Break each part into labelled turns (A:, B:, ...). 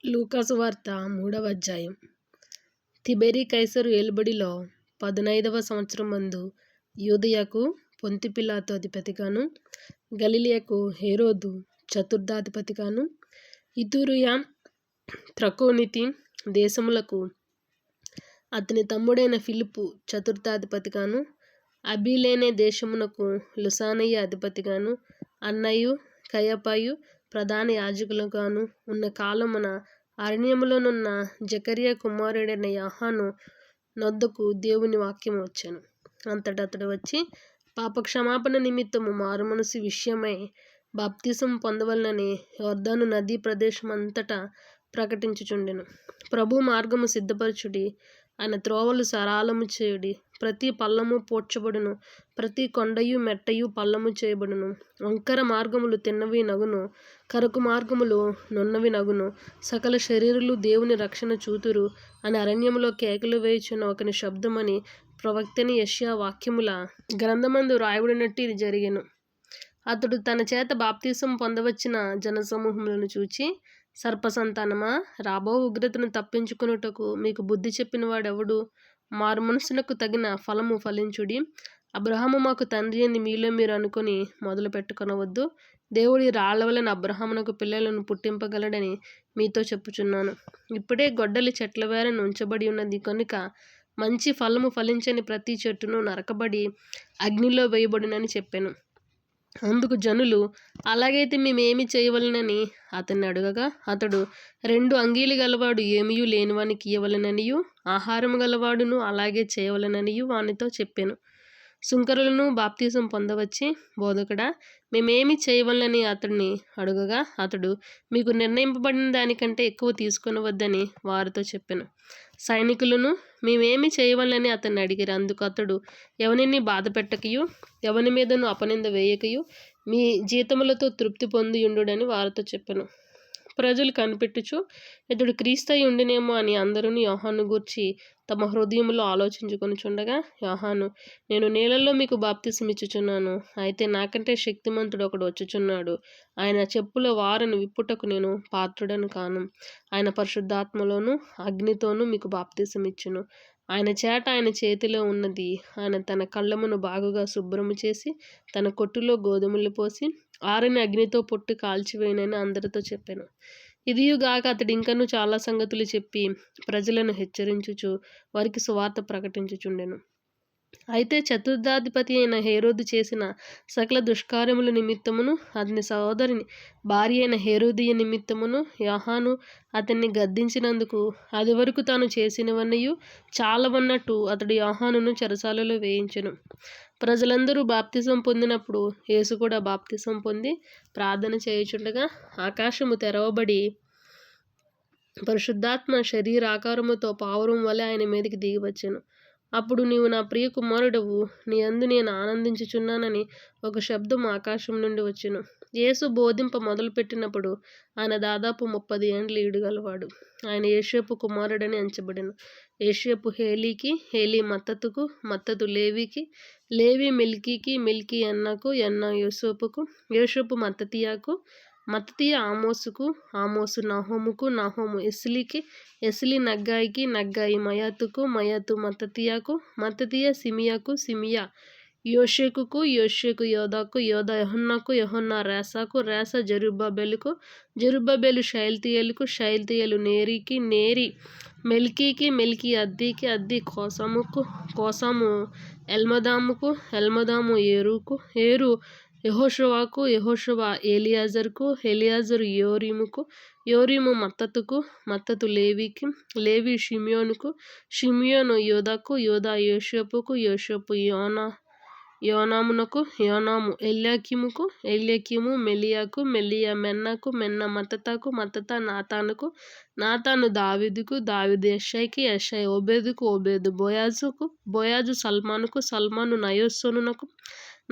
A: లూకాసు వార్త 3వ అధ్యాయం. తిబెరీ కైసరు ఏలుబడిలో 15వ సంవత్సరం మందు యూదయకు పొంతి పిలాతు అధిపతిగాను, గలిలయకు హేరోదు చతుర్థాధిపతిగాను, ఇతురయ త్రకోనితి దేశములకు అతని తమ్ముడైన ఫిలిప్పు చతుర్థాధిపతిగాను, అబిలేనే దేశమునకు లుసానయ అధిపతిగాను, అన్నయు కయపయు ప్రధాన యాజకులుగాను ఉన్న కాలమున అరణ్యములోనున్న జకర్యా కుమారుడైన యోహాను నొద్దకు దేవుని వాక్యము వచ్చెను. అంతటా అతడు వచ్చి పాపక్షమాపణ నిమిత్తము మారుమనసు విషయమై బాప్తిసం పొందవలనని యొర్దాను నదీ ప్రదేశం అంతటా ప్రకటించుచుండెను. ప్రభు మార్గము సిద్ధపరచుడి, ఆయన త్రోవలు సరాలము చేయుడి, ప్రతి పల్లము పూడ్చబడును, ప్రతి కొండయు మెట్టయు పల్లము చేయబడును, వంకర మార్గములు తిన్నవి నగును, కరకు మార్గములు నున్నవి నగును, సకల శరీరులు దేవుని రక్షణ చూతురు అని అరణ్యములో కేకలు వేయుచున్న ఒకని శబ్దమని ప్రవక్తని యెషయా వాక్యముల గ్రంథమందు రాయబడినట్టు ఇది జరిగెను. అతడు తన చేత బాప్తిసం పొందవచ్చిన జనసమూహములను చూచి, సర్పసంతానమా, రాబో ఉగ్రతను తప్పించుకొనుటకు మీకు బుద్ధి చెప్పిన వాడెవడు? మారుమనసునకు తగిన ఫలము ఫలించుడి. అబ్రహాము మాకు తండ్రి అని మీలో మీరు అనుకొని మొదలు పెట్టుకొనవద్దు. దేవుడి రాళ్ల వలన అబ్రహామునకు పిల్లలను పుట్టింపగలడని మీతో చెప్పుచున్నాను. ఇప్పుడే గొడ్డలి చెట్ల వేరను ఉంచబడి ఉన్నది కనుక మంచి ఫలము ఫలించని ప్రతి చెట్టును నరకబడి అగ్నిలో వేయబడునని చెప్పాను. అందుకు జనులు, అలాగైతే మేమేమి చేయవలనని అతన్ని అడగగా, అతడు, 2 అంగీలు గలవాడు ఏమీయూ లేనివానికి ఇయ్యవలెననియూ, ఆహారము గలవాడును అలాగే చేయవలెననియూ వానితో చెప్పెను. సుంకరులను బాప్తిసం పొందవచ్చి, బోధకుడా, మేమేమి చేయవలనని అతడిని అడుగగా, అతడు, మీకు నిర్ణయింపబడిన దానికంటే ఎక్కువ తీసుకొనవద్దని వారితో చెప్పెను. సైనికులను మేమేమి చేయవలనని అతన్ని అడిగిరి. అందుకు అతడు, ఎవనిని బాధ పెట్టకయు, ఎవని మీదను అపనింద వేయకయు, మీ జీతములతో తృప్తి పొందియుండుడని వారితో చెప్పెను. ప్రజలు కనిపెట్టుచు, ఇతడు క్రీస్తయి ఉండినేమో అని అందరూ యోహాను గూర్చి తమ హృదయములో ఆలోచించుకొనుచుండగా, యోహాను, నేను నీళ్ళలో మీకు బాప్తిసమిచ్చుచున్నాను, అయితే నాకంటే శక్తిమంతుడు ఒకడు వచ్చుచున్నాడు, ఆయన చెప్పుల వారను విప్పుటకు నేను పాత్రుడను కాను. ఆయన పరిశుద్ధాత్మలోను అగ్నితోనూ మీకు బాప్తిసమిచ్చును. ఆయన చేట ఆయన చేతిలో ఉన్నది. ఆయన తన కళ్ళమును బాగుగా శుభ్రము చేసి తన కొట్టులో గోధుమలు పోసి ఆరని అగ్నితో పొట్టు కాల్చివేయనని అందరితో చెప్పాను. ఇదియుగాక అతడు ఇంకనూ చాలా సంగతులు చెప్పి ప్రజలను హెచ్చరించుచు వారికి సువార్త ప్రకటించుచుండెను. అయితే చతుర్థాధిపతి అయిన హేరోదు చేసిన సకల దుష్కార్యముల నిమిత్తమును, అతని సహోదరుని భార్య అయిన హేరోదియ నిమిత్తమును యోహాను అతన్ని గద్దించినందుకు అది వరకు తాను చేసినవన్నయూ చాలవన్నట్టు అతడు యోహానును చెరసాలలో వేయించెను. ప్రజలందరూ బాప్తిసం పొందినప్పుడు యేసు కూడా బాప్తిసం పొంది ప్రార్థన చేయుచుండగా ఆకాశము తెరవబడి పరిశుద్ధాత్మ శరీరాకారముతో పావురం వలె ఆయన మీదకి దిగి వచ్చెను. అప్పుడు, నీవు నా ప్రియ కుమారుడవు, నీ యందు నేను ఆనందించుచున్నానని ఒక శబ్దం ఆకాశం నుండి వచ్చెను. యేసు బోధింప మొదలుపెట్టినప్పుడు ఆయన దాదాపు 30 ఏండ్ల ఈడుగలవాడు. ఆయన యోసేపు కుమారుడని ఎంచబడెను. యోసేపు హేలీకి, హేలీ మత్తతుకు, మత్తతు లేవీకి, లేవి మెల్కీకి, మెల్కీ యన్నకు, యన్న యోసేపుకు, యోసేపు మత్తతీయకు, మత్తతీయ ఆమోసుకు, ఆమోసు నహోముకు, నహోము ఎస్లీకి, ఎస్లీ నగ్గాయికి, నగ్గాయి మయాతుకు, మయాతు మత్తతీయకు, మత్తతీయ సిమియాకు, సిమియా యోషేకుకు, యోషేకు యోదాకు, యోదా యెహోన్నాకు, యెహోన్నా రేసాకు, రేసా జెరుబ్బాబెలుకు, జెరుబ్బాబెలు షయల్తీయేలుకు, షయల్తీయేలు నేరీకి, నేరి మెల్కీకి, మెల్కీ అద్దీకి, అద్దీ కోసాముకు, కోసాము ఎల్మదాముకు, ఎల్మదాము ఏరుకు, ఏరు యెహోషువకు, యెహోషువ ఎలియాజరుకు, ఎలియాజరు యోరీముకు, యోరీము మత్తతుకు, మత్తతు లేవీకి, లేవి షిమ్యోనుకు, షిమ్యోను యోదాకు, యోదా యోసేపుకు, యోసేపు యోనామునకు, యోనాము ఎల్యాకీముకు, ఎల్యాకీము మెలియాకు, మెలియా మెన్నకు, మెన్న మత్తతకు, మత్తత నాతానుకు, నాతాను దావీదుకు, దావీదు యెషైకి, యెషై ఓబేదుకు, ఓబేదు బోయాజుకు, బోయాజు సల్మానుకు, సల్మాను నయస్సోనునకు,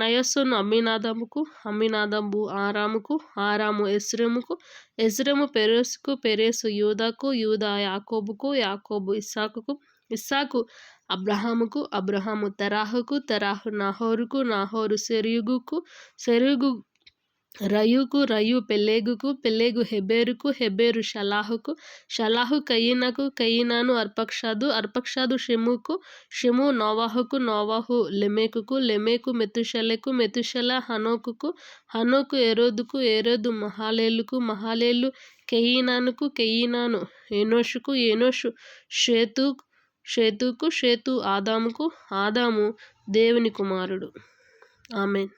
A: నయస్సోను అమ్మినాదాబుకు, అమ్మినాదాబు ఆరాముకు, ఆరాము ఎస్రెముకు, ఎస్రెము పెరెసుకు, పెరెసు యూదాకు, యూదా యాకోబుకు, యాకోబు ఇస్సాకుకు, ఇస్సాకు అబ్రహాముకు, అబ్రహాము తెరాహుకు, తెరాహు నాహోరుకు, నాహోరు సెరూగుకు, సెరూగు రయుకు, రయు పెలెగుకు, పెలెగు హెబెరుకు, హెబెరు షలాహుకు, షలాహు కయీనకు, కయీనాను అర్పక్షాదు, అర్పక్షాదు షెముకు, షెము నోవాహుకు, నోవాహు లెమెకుకు, లెమెకు మెతుషెలకు, మెతుషెల హనోకుకు, హనోకు ఎరోదుకు, ఎరోదు మహాలేలుకు, మహాలేలు కెయీనానుకు, కెయీనాను ఎనోషుకు, ఎనోషు షేతుకు, షేతు ఆదాముకు, ఆదాము దేవుని కుమారుడు. ఆమేన్.